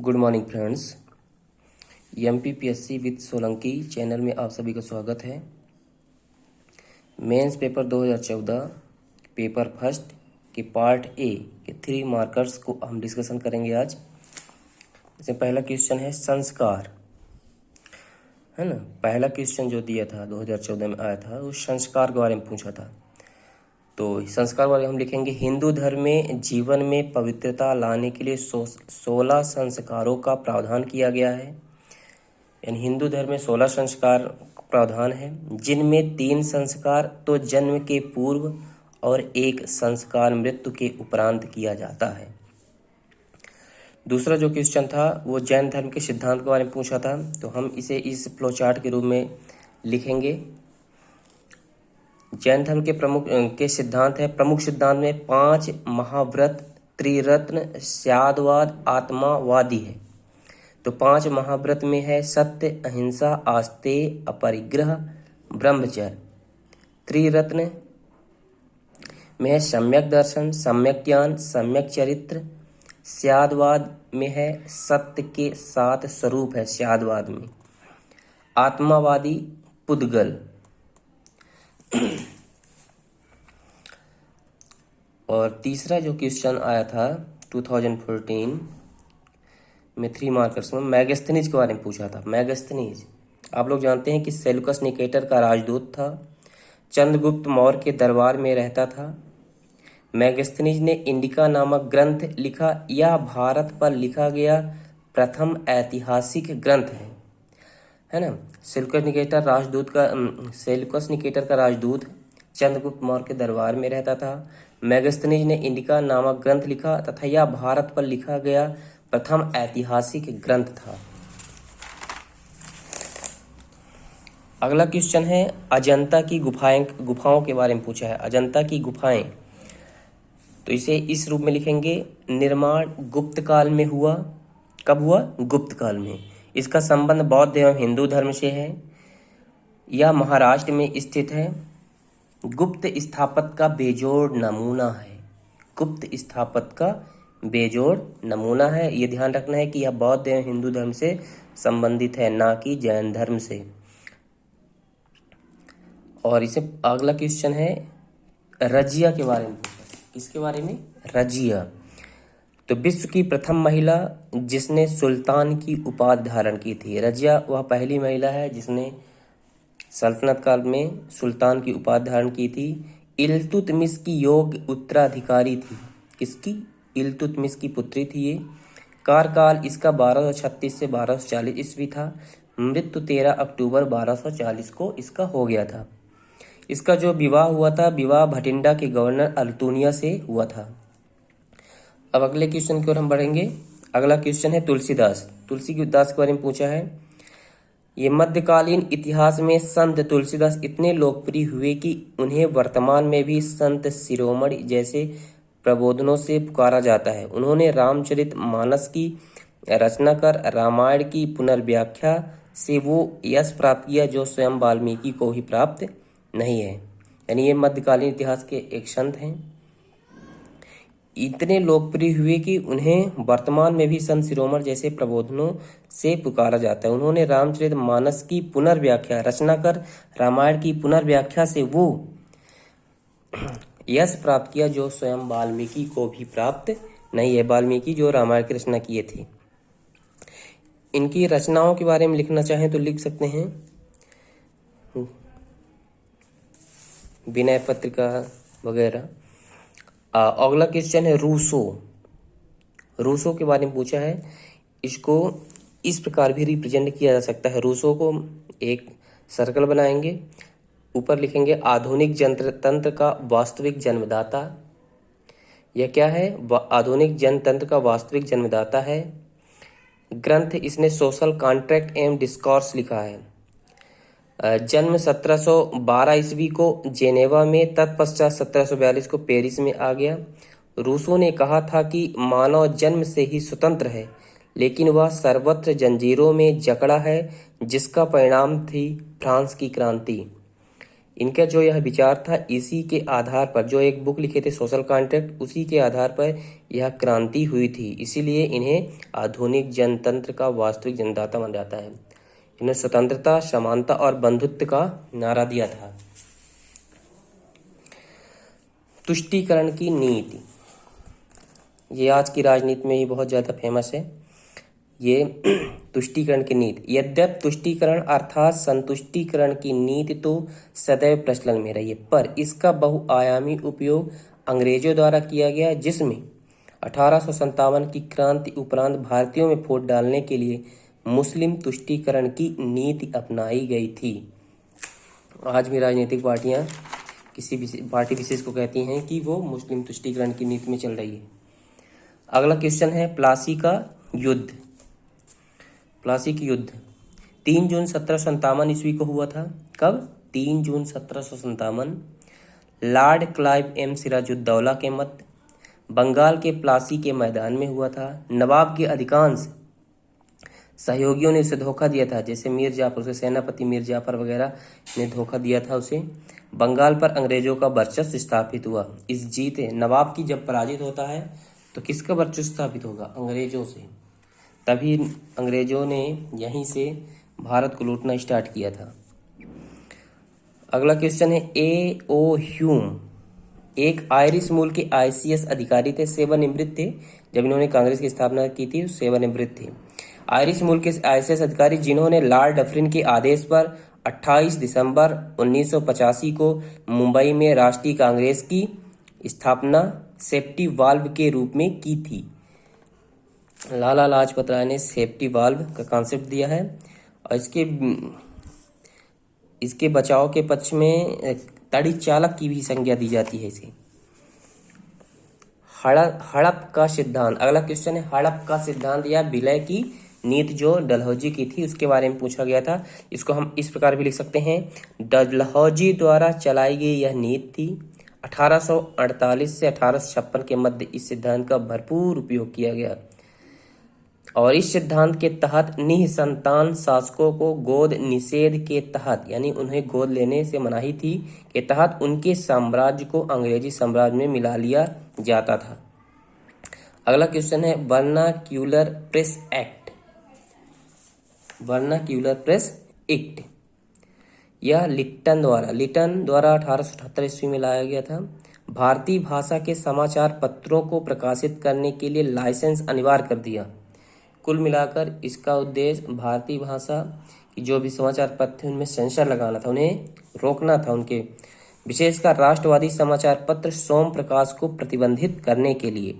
Good morning friends. MPPSC with Solanki channel में आप सभी का स्वागत है। मेंस पेपर 2014 पेपर फर्स्ट के पार्ट ए के 3 मार्कर्स को हम डिस्कशन करेंगे आज। इसमें पहला क्वेश्चन है संस्कार, है ना। पहला क्वेश्चन जो दिया था 2014 में आया था वो संस्कार के बारे में पूछा था। तो संस्कार वाले हम लिखेंगे हिंदू धर्म में जीवन में पवित्रता लाने के लिए 16 संस्कारों का प्रावधान किया गया है। यानी हिंदू धर्म में 16 संस्कार प्रावधान है, जिनमें 3 संस्कार तो जन्म के पूर्व और 1 संस्कार मृत्यु के उपरांत किया जाता है। दूसरा जो क्वेश्चन था वो जैन धर्म के सिद्धांत के बारे में पूछा था। तो हम इसे इस फ्लो चार्ट के रूप में लिखेंगे। जैन धर्म के सिद्धांत है, प्रमुख सिद्धांत में 5 महाव्रत, त्रिरत्न, स्यादवाद, आत्मावादी है। तो 5 महाव्रत में है सत्य, अहिंसा, आस्तेय, अपरिग्रह, ब्रह्मचर्य। त्रिरत्न में है सम्यक दर्शन, सम्यक ज्ञान, सम्यक चरित्र। स्यादवाद में है सत्य के 7 स्वरूप है स्यादवाद में। आत्मावादी पुद्गल। और तीसरा जो क्वेश्चन आया था 2014 में 3 मार्कर्स में मैगस्थनीज के बारे में पूछा था। मैगस्थनीज आप लोग जानते हैं कि सेल्यूकस निकेटर का राजदूत था, चंद्रगुप्त मौर्य के दरबार में रहता था। मैगस्थनीज ने इंडिका नामक ग्रंथ लिखा। यह भारत पर लिखा गया प्रथम ऐतिहासिक ग्रंथ है ना। सेल्यूकस निकेटर का राजदूत चंद्रगुप्त मौर्य के दरबार में रहता था। मैगस्थनीज ने इंडिका नामक ग्रंथ लिखा तथा यह भारत पर लिखा गया प्रथम ऐतिहासिक ग्रंथ था। अगला क्वेश्चन है अजंता की गुफाओं के बारे में पूछा है। अजंता की गुफाएं, तो इसे इस रूप में लिखेंगे, निर्माण गुप्त काल में हुआ। कब हुआ? गुप्त काल में। इसका संबंध बौद्ध एवं हिंदू धर्म से है। यह महाराष्ट्र में स्थित है। गुप्त स्थापत्य का बेजोड़ नमूना है। गुप्त स्थापत्य का बेजोड़ नमूना है। ये ध्यान रखना है कि यह बौद्ध एवं हिंदू धर्म से संबंधित है, ना कि जैन धर्म से। और इसे अगला क्वेश्चन है रजिया के बारे में। किसके बारे में? रजिया। तो विश्व की प्रथम महिला जिसने सुल्तान की उपाधि धारण की थी। रजिया वह पहली महिला है जिसने सल्तनत काल में सुल्तान की उपाधि धारण की थी। इल्तुतमिश की योग्य उत्तराधिकारी थी। किसकी? इल्तुतमिश की पुत्री थी ये। कार्यकाल इसका 1236 से 1240 ईस्वी था। मृत्यु 13 अक्टूबर 1240 को इसका हो गया था। इसका जो विवाह हुआ था, विवाह भटिंडा के गवर्नर अल्तुनिया से हुआ था। अब अगले क्वेश्चन की ओर हम बढ़ेंगे। अगला क्वेश्चन है तुलसीदास। तुलसीदास के बारे में पूछा है। ये मध्यकालीन इतिहास में संत तुलसीदास इतने लोकप्रिय हुए कि उन्हें वर्तमान में भी संत शिरोमणि जैसे प्रबोधनों से पुकारा जाता है। उन्होंने रामचरितमानस की रचना कर रामायण की पुनर्व्याख्या से वो यश प्राप्त किया जो स्वयं वाल्मीकि को ही प्राप्त नहीं है। यानी ये मध्यकालीन इतिहास के एक संत हैं। इतने लोकप्रिय हुए कि उन्हें वर्तमान में भी संत शिरोमणि जैसे प्रबोधनों से पुकारा जाता है। उन्होंने रामचरितमानस की पुनर्व्याख्या रचना कर रामायण की पुनर्व्याख्या से वो यश प्राप्त किया जो स्वयं वाल्मीकि को भी प्राप्त नहीं है। वाल्मीकि जो रामायण की रचना किए थे। इनकी रचनाओं के बारे में लिखना चाहें तो लिख सकते हैं। विनय पत्रिका वगैरह। अगला क्वेश्चन है रूसो। रूसो के बारे में पूछा है। इसको इस प्रकार भी रिप्रेजेंट किया जा सकता है। रूसो को एक सर्कल बनाएंगे, ऊपर लिखेंगे आधुनिक जनतंत्र का वास्तविक जन्मदाता। यह क्या है? आधुनिक जनतंत्र का वास्तविक जन्मदाता है। ग्रंथ इसने सोशल कॉन्ट्रैक्ट एंड डिस्कोर्स लिखा है। जन्म 1712 ईस्वी को जेनेवा में, तत्पश्चात 1742 को पेरिस में आ गया। रूसो ने कहा था कि मानव जन्म से ही स्वतंत्र है, लेकिन वह सर्वत्र जंजीरों में जकड़ा है, जिसका परिणाम थी फ्रांस की क्रांति। इनका जो यह विचार था, इसी के आधार पर जो एक बुक लिखे थे सोशल कॉन्ट्रैक्ट, उसी के आधार पर यह क्रांति हुई थी। इसीलिए इन्हें आधुनिक जनतंत्र का वास्तविक जनदाता माना जाता है। इन्हें स्वतंत्रता, समानता और बंधुत्व का नारा दिया था। तुष्टीकरण की नीति, ये आज की राजनीति में ही बहुत ज़्यादा फेमस है। ये तुष्टीकरण की नीति, यद्यप तुष्टीकरण अर्थात संतुष्टीकरण की नीति तो सदैव प्रचलन में रही है, पर इसका बहुआयामी उपयोग अंग्रेजों द्वारा किया गया, जिसमें 1857 की क्रांति उपरांत भारतीयों में वोट डालने के लिए मुस्लिम तुष्टीकरण की नीति अपनाई गई थी। आज भी राजनीतिक पार्टियां किसी भी पार्टी विशेष को कहती हैं कि वो मुस्लिम तुष्टीकरण की नीति में चल रही है। अगला क्वेश्चन है प्लासी का युद्ध। प्लासी की युद्ध 3 जून 1757 ईस्वी को हुआ था। कब? 3 जून 1757। लॉर्ड क्लाइव एम सिराजुद्दौला के मत बंगाल के प्लासी के मैदान में हुआ था। नवाब के अधिकांश सहयोगियों ने उसे धोखा दिया था, जैसे मीर जाफर, उसके सेनापति मीर जाफर वगैरह ने धोखा दिया था उसे। बंगाल पर अंग्रेजों का वर्चस्व स्थापित हुआ। इस जीत नवाब की जब पराजित होता है तो किसका वर्चस्व स्थापित होगा? अंग्रेजों से। तभी अंग्रेजों ने यहीं से भारत को लूटना स्टार्ट किया था। अगला क्वेश्चन है A.O. ह्यूम एक आयरिश मूल के ICS अधिकारी थे, सेवानिवृत्त थे। जब इन्होंने कांग्रेस की स्थापना की थी सेवानिवृत्त थे। आयरिश मूल के ICS अधिकारी जिन्होंने लॉर्ड डफरिन के आदेश पर 28 दिसंबर 1985 को मुंबई में राष्ट्रीय कांग्रेस की स्थापना सेफ्टी वाल्व के रूप में की थी। लाला लाजपत राय ने सेफ्टी वाल्व का कॉन्सेप्ट दिया है और इसके बचाव के पक्ष में तड़ी चालक की भी संज्ञा दी जाती है इसे। हड़प का सिद्धांत, अगला क्वेश्चन है हड़प का सिद्धांत या विलय की नीति जो डलहौजी की थी उसके बारे में पूछा गया था। इसको हम इस प्रकार भी लिख सकते हैं, डलहौजी द्वारा चलाई गई यह नीति थी। 1848 से 1856 के मध्य इस सिद्धांत का भरपूर उपयोग किया गया और इस सिद्धांत के तहत निसंतान शासकों को गोद निषेध के तहत, यानी उन्हें गोद लेने से मनाही थी, के तहत उनके साम्राज्य को अंग्रेजी साम्राज्य में मिला लिया जाता था। अगला क्वेश्चन है vernacular press act. Vernacular press act यह लिटन द्वारा 1878 ईस्वी में लाया गया था। भारतीय भाषा के समाचार पत्रों को प्रकाशित करने के लिए लाइसेंस अनिवार्य कर दिया। कुल मिलाकर इसका उद्देश्य भारतीय भाषा की जो भी समाचार पत्र थे उनमें सेंसर लगाना था, उन्हें रोकना था। उनके विशेषकर राष्ट्रवादी समाचार पत्र सोम प्रकाश को प्रतिबंधित करने के लिए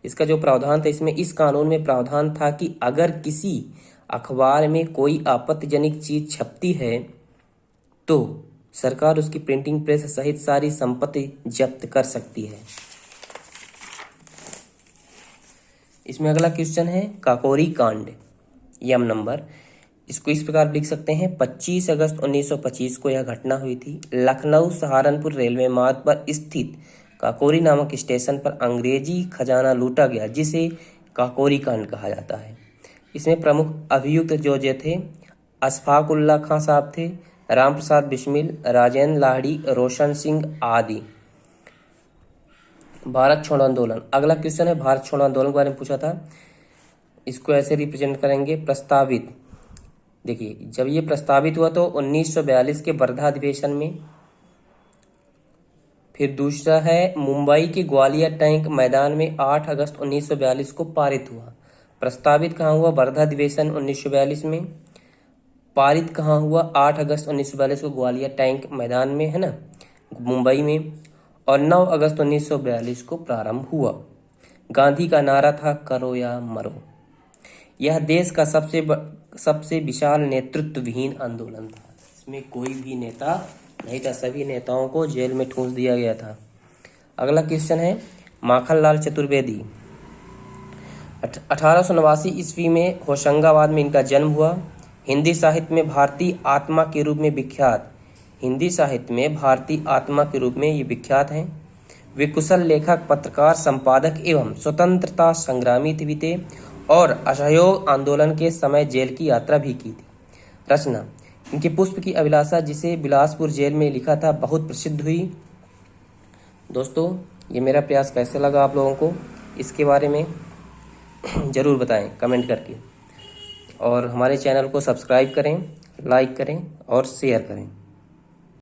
इसका जो प्रावधान था, इसमें इस कानून में प्रावधान था कि अगर किसी अखबार में कोई आपत्तिजनक चीज छपती है तो सरकार उसकी प्रिंटिंग प्रेस सहित सारी संपत्ति जब्त कर सकती है। इसमें अगला क्वेश्चन है काकोरी कांड, यम नंबर। इसको इस प्रकार लिख सकते हैं, 25 अगस्त 1925 को यह घटना हुई थी। लखनऊ सहारनपुर रेलवे मार्ग पर स्थित काकोरी नामक स्टेशन पर अंग्रेजी खजाना लूटा गया, जिसे काकोरी कांड कहा जाता है। इसमें प्रमुख अभियुक्त जो थे अशफाक उल्लाह खां साहब थे, राम प्रसाद बिस्मिल, राजेंद्र लाहिड़ी, रोशन सिंह आदि। भारत छोड़ो आंदोलन, अगला क्वेश्चन है भारत छोड़ो आंदोलन के बारे में पूछा था। इसको ऐसे रिप्रेजेंट करेंगे प्रस्तावित। देखिए जब ये प्रस्तावित हुआ तो 1942 के वर्धा अधिवेशन में। फिर दूसरा है मुंबई के ग्वालियर टैंक मैदान में 8 अगस्त 1942 को पारित हुआ। प्रस्तावित कहाँ हुआ? वर्धा अधिवेशन 1942 में। पारित कहाँ हुआ? 8 अगस्त 1942 को ग्वालियर टैंक मैदान में, है ना, मुंबई में। और 9 अगस्त 1942 को प्रारंभ हुआ। गांधी का नारा था करो या मरो। यह देश का सबसे विशाल नेतृत्व विहीन आंदोलन था। इसमें कोई भी नेता नहीं था, सभी नेताओं को जेल में ठूंस दिया गया था। अगला क्वेश्चन है माखनलाल चतुर्वेदी। 1889 ईस्वी में होशंगाबाद में इनका जन्म हुआ। हिंदी साहित्य में भारतीय आत्मा के रूप में विख्यात ये विख्यात हैं। वे कुशल लेखक, पत्रकार, संपादक एवं स्वतंत्रता संग्रामी भी थे और असहयोग आंदोलन के समय जेल की यात्रा भी की थी। रचना इनके पुष्प की अभिलाषा जिसे बिलासपुर जेल में लिखा था बहुत प्रसिद्ध हुई। दोस्तों ये मेरा प्रयास कैसे लगा आप लोगों को, इसके बारे में ज़रूर बताएं कमेंट करके, और हमारे चैनल को सब्सक्राइब करें, लाइक करें और शेयर करें।